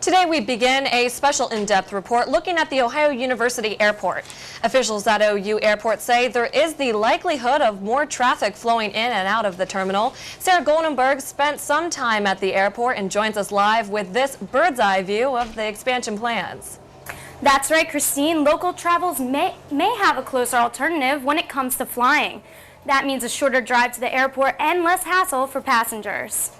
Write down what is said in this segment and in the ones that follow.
Today we begin a special in-depth report looking at the Ohio University Airport. Officials at OU Airport say there is the likelihood of more traffic flowing in and out of the terminal. Sarah Goldenberg spent some time at the airport and joins us live with this bird's eye view of the expansion plans. That's right, Christine. Local travelers may have a closer alternative when it comes to flying. That means a shorter drive to the airport and less hassle for passengers.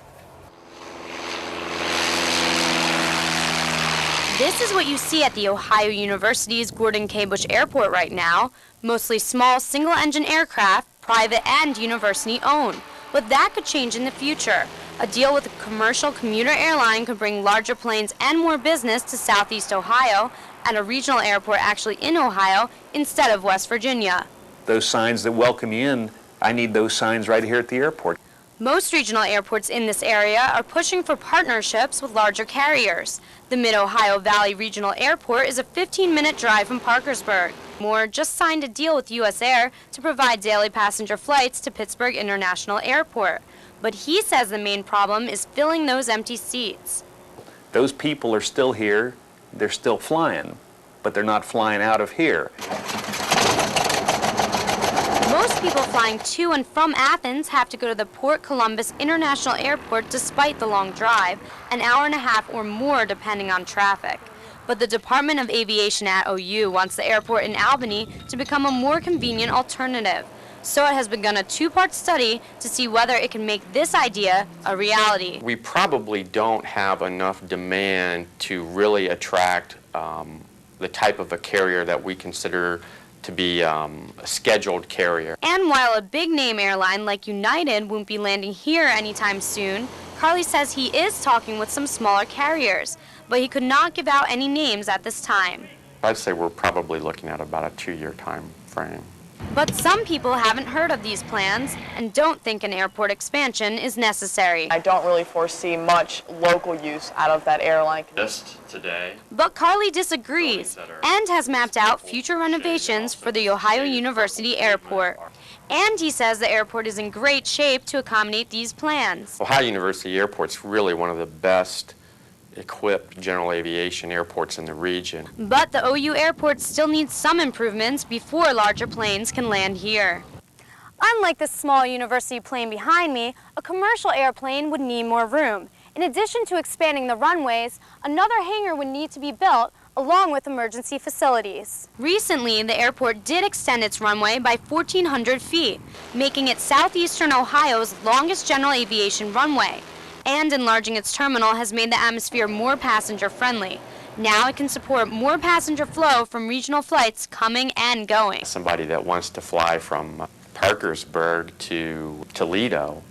This is what you see at the Ohio University's Gordon K. Bush Airport right now. Mostly small single-engine aircraft, private and university-owned. But that could change in the future. A deal with a commercial commuter airline could bring larger planes and more business to Southeast Ohio, and a regional airport actually in Ohio instead of West Virginia. Those signs that welcome you in, I need those signs right here at the airport. Most regional airports in this area are pushing for partnerships with larger carriers. The Mid-Ohio Valley Regional Airport is a 15-minute drive from Parkersburg. Moore just signed a deal with U.S. Air to provide daily passenger flights to Pittsburgh International Airport. But he says the main problem is filling those empty seats. Those people are still here, they're still flying, but they're not flying out of here. Most people flying to and from Athens have to go to the Port Columbus International Airport despite the long drive, an hour and a half or more depending on traffic. But the Department of Aviation at OU wants the airport in Albany to become a more convenient alternative. So it has begun a two-part study to see whether it can make this idea a reality. We probably don't have enough demand to really attract the type of a carrier that we consider to be a scheduled carrier. And while a big-name airline like United won't be landing here anytime soon, Carly says he is talking with some smaller carriers, but he could not give out any names at this time. I'd say we're probably looking at about a 2-year time frame. But some people haven't heard of these plans and don't think an airport expansion is necessary. I don't really foresee much local use out of that airline. Just today. But Carly disagrees and has mapped out future renovations for the Ohio University Airport. And he says the airport is in great shape to accommodate these plans. Ohio University Airport's really one of the best equipped general aviation airports in the region. But the OU airport still needs some improvements before larger planes can land here. Unlike the small university plane behind me, a commercial airplane would need more room. In addition to expanding the runways, another hangar would need to be built along with emergency facilities. Recently, the airport did extend its runway by 1,400 feet, making it southeastern Ohio's longest general aviation runway. And enlarging its terminal has made the atmosphere more passenger-friendly. Now it can support more passenger flow from regional flights coming and going. Somebody that wants to fly from Parkersburg to Toledo,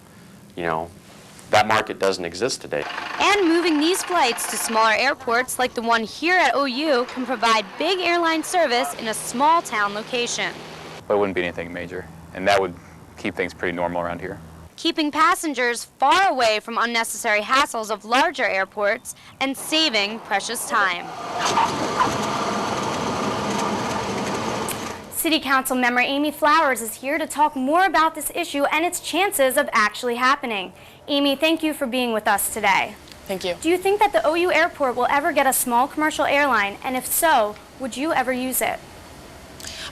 that market doesn't exist today. And moving these flights to smaller airports like the one here at OU can provide big airline service in a small town location. But it wouldn't be anything major, and that would keep things pretty normal around here. Keeping passengers far away from unnecessary hassles of larger airports and saving precious time. City Council member Amy Flowers is here to talk more about this issue and its chances of actually happening. Amy, thank you for being with us today. Thank you. Do you think that the OU airport will ever get a small commercial airline? And if so, would you ever use it?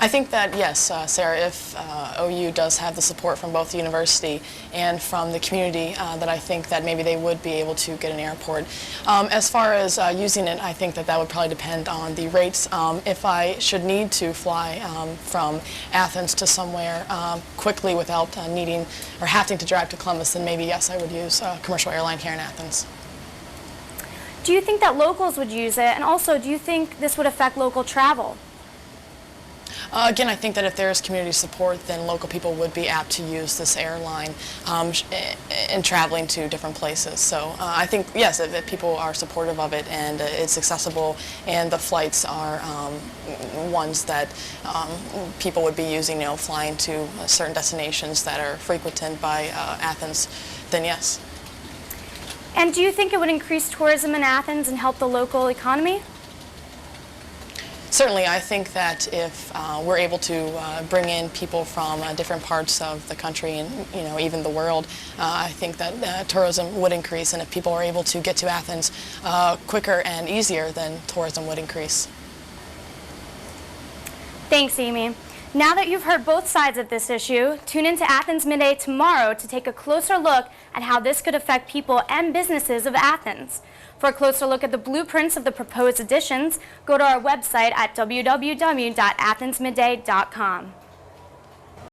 I think that, yes, Sarah, if OU does have the support from both the university and from the community, that I think that maybe they would be able to get an airport. As far as using it, I think that that would probably depend on the rates. If I should need to fly from Athens to somewhere quickly without needing or having to drive to Columbus, then maybe, yes, I would use a commercial airline here in Athens. Do you think that locals would use it? And also, do you think this would affect local travel? Again, I think that if there is community support, then local people would be apt to use this airline in traveling to different places. So I think, yes, if people are supportive of it and it's accessible and the flights are ones that people would be using, flying to certain destinations that are frequented by Athens, then yes. And do you think it would increase tourism in Athens and help the local economy? certainly I think that if we're able to bring in people from different parts of the country and even the world, I think that tourism would increase, and if people are able to get to Athens quicker and easier, then tourism would increase. Thanks, Amy. Now that you've heard both sides of this issue, tune into Athens Midday tomorrow to take a closer look at how this could affect people and businesses of Athens. For a closer look at the blueprints of the proposed additions, go to our website at www.athensmidday.com.